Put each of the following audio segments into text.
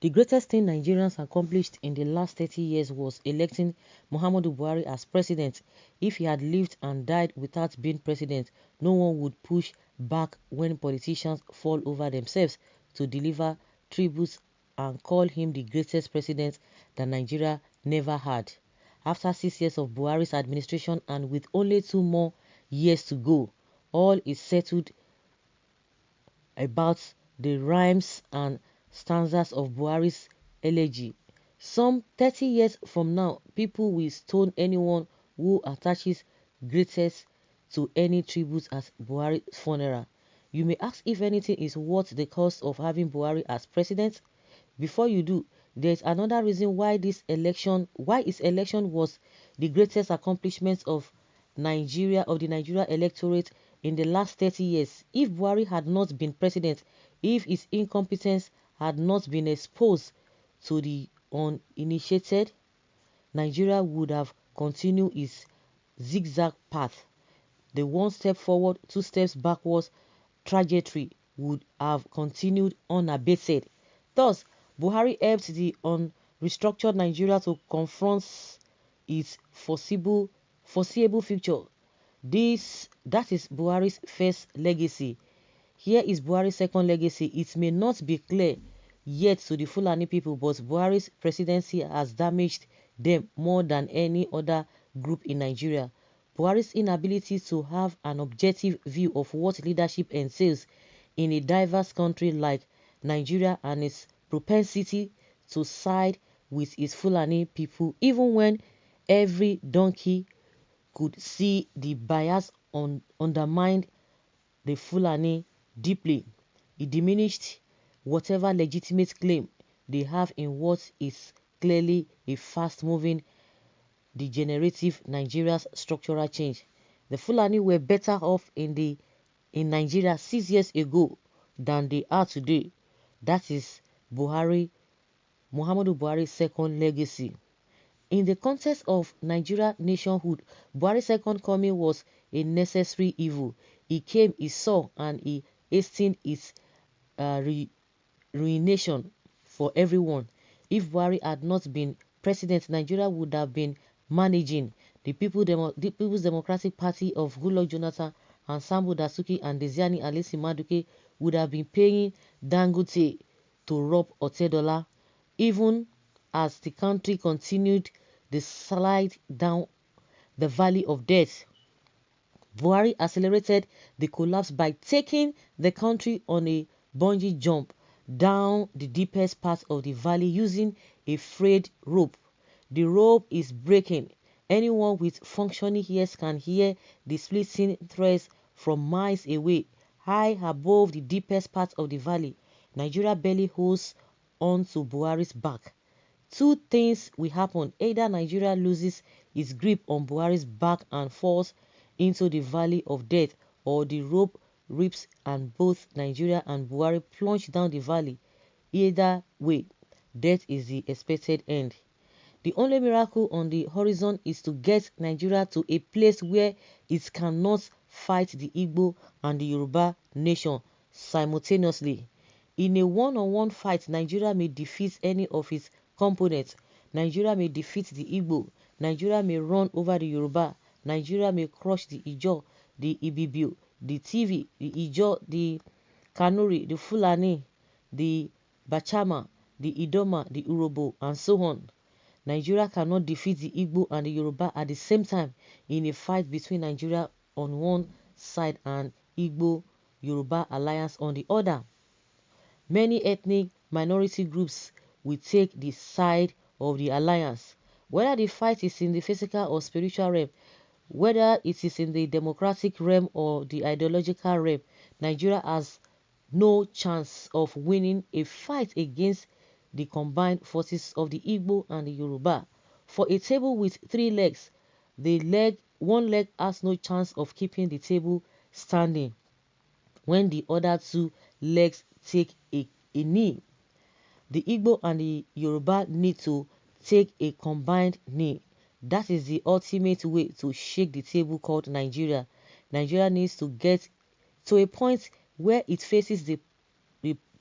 The greatest thing Nigerians accomplished in the last 30 years was electing Muhammadu Buhari as president. If he had lived and died without being president, no one would push back when politicians fall over themselves to deliver tributes and call him the greatest president that Nigeria never had. After 6 years of Buhari's administration and with only 2 more years to go, all is settled about the rhymes and stanzas of Buhari's elegy. Some 30 years from now, people will stone anyone who attaches greatest to any tribute at Buhari's funeral. You may ask if anything is worth the cost of having Buhari as president. Before you do, there is another reason why his election was the greatest accomplishment of the Nigeria electorate in the last 30 years. If Buhari had not been president, if his incompetence had not been exposed to the uninitiated, Nigeria would have continued its zigzag path. The 1 step forward, 2 steps backwards trajectory would have continued unabated. Thus, Buhari helped the unrestructured Nigeria to confront its foreseeable future. That is Buhari's first legacy. Here is Buhari's second legacy. It may not be clear yet to the Fulani people, but Buhari's presidency has damaged them more than any other group in Nigeria. Buhari's inability to have an objective view of what leadership entails in a diverse country like Nigeria and its propensity to side with its Fulani people, even when every donkey could see the bias undermined the Fulani deeply. It diminished whatever legitimate claim they have in what is clearly a fast-moving, degenerative Nigeria's structural change. The Fulani were better off in Nigeria 6 years ago than they are today. That is Muhammadu Buhari's second legacy. In the context of Nigeria nationhood, Buhari's second coming was a necessary evil. He came, he saw, and he hastened its ruination for everyone. If Buhari had not been president, Nigeria would have been managing. The People's Democratic Party of Goodluck Jonathan and Sambo Dasuki and Desiani Alisi Maduke would have been paying Dangote to rob Otedola, even as the country continued the slide down the valley of death. Buhari accelerated the collapse by taking the country on a bungee jump down the deepest part of the valley using a frayed rope. The rope is breaking. Anyone with functioning ears can hear the splitting threads from miles away, high above the deepest part of the valley. Nigeria barely holds on to Buhari's back. 2 things will happen. Either Nigeria loses its grip on Buhari's back and falls into the valley of death, or the rope rips and both Nigeria and Buhari plunge down the valley. Either way, death is the expected end. The only miracle on the horizon is to get Nigeria to a place where it cannot fight the Igbo and the Yoruba nation simultaneously. In a one-on-one fight, Nigeria may defeat any of its components. Nigeria may defeat the Igbo. Nigeria may run over the Yoruba. Nigeria may crush the Ijaw, the Ibibio, the TV, the Ijaw, the Kanuri, the Fulani, the Bachama, the Idoma, the Urobo, and so on. Nigeria cannot defeat the Igbo and the Yoruba at the same time in a fight between Nigeria on one side and Igbo-Yoruba alliance on the other. Many ethnic minority groups will take the side of the alliance. Whether the fight is in the physical or spiritual realm, whether it is in the democratic realm or the ideological realm, Nigeria has no chance of winning a fight against the combined forces of the Igbo and the Yoruba. For a table with 3 legs, one leg has no chance of keeping the table standing when the other 2 legs take a knee. The Igbo and the Yoruba need to take a combined knee. That is the ultimate way to shake the table called Nigeria. Nigeria needs to get to a point where it faces the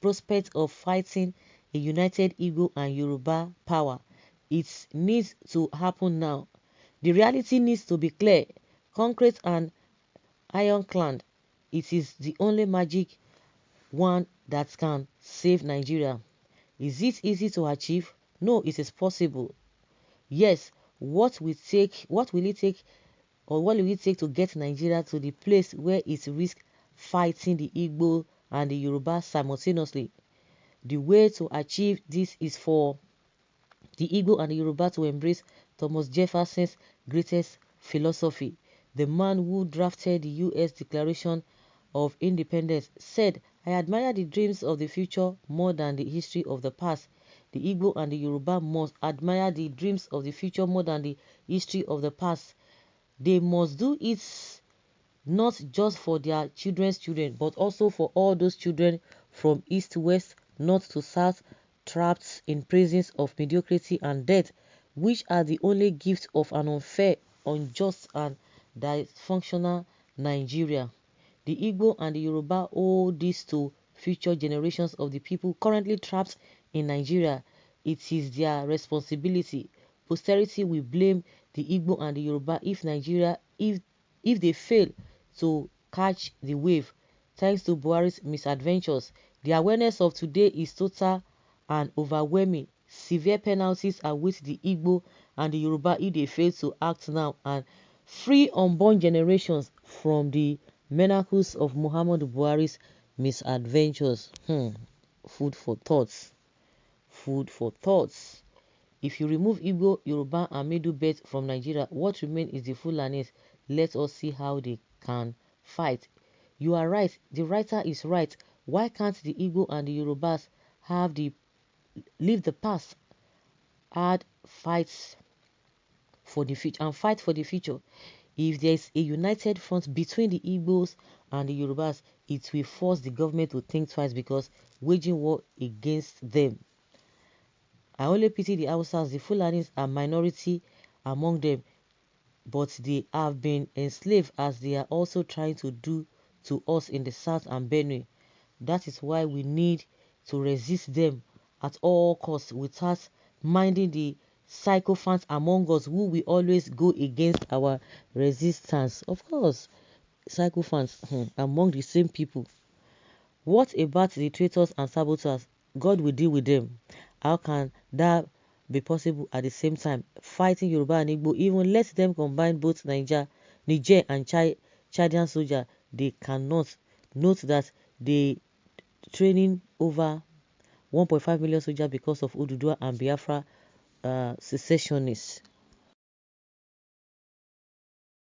prospect of fighting a united Igbo and Yoruba power. It needs to happen now. The reality needs to be clear, concrete and ironclad. It is the only magic one that can save Nigeria. Is it easy to achieve? No, it is possible. Yes, what will it take, or what will it take to get Nigeria to the place where it risks fighting the Igbo and the Yoruba simultaneously? The way to achieve this is for the Igbo and the Yoruba to embrace Thomas Jefferson's greatest philosophy. The man who drafted the U.S. Declaration of Independence said, "I admire the dreams of the future more than the history of the past." The Igbo and the Yoruba must admire the dreams of the future more than the history of the past. They must do it not just for their children's children, but also for all those children from east to west, north to south, trapped in prisons of mediocrity and death, which are the only gifts of an unfair, unjust, and dysfunctional Nigeria. The Igbo and the Yoruba owe this to future generations of the people currently trapped in Nigeria. It is their responsibility. Posterity will blame the Igbo and the Yoruba if they fail to catch the wave. Thanks to Buhari's misadventures, the awareness of today is total and overwhelming. Severe penalties await the Igbo and the Yoruba if they fail to act now and free unborn generations from the menacles of Muhammadu Buhari's misadventures. Food for thoughts. Food for thoughts. If you remove Igbo, Yoruba, and Middle Belt from Nigeria, what remains is the Fulanis. Let us see how they can fight. You are right. The writer is right. Why can't the Igbo and the Yorubas leave the past, add fights for the future, and fight for the future? If there is a united front between the Igbos and the Yorubas, it will force the government to think twice because waging war against them. I only pity the Hausas. The Fulanis are minority among them, but they have been enslaved as they are also trying to do to us in the south and Benue. That is why we need to resist them at all costs without minding the sycophants among us who will always go against our resistance. Of course, sycophants among the same people. What about the traitors and saboteurs? God will deal with them. How can that be possible at the same time? Fighting Yoruba and Igbo, even let them combine both Niger and Chadian soldiers, they cannot. Note that they training over 1.5 million soldiers because of Ududua and Biafra secessionists.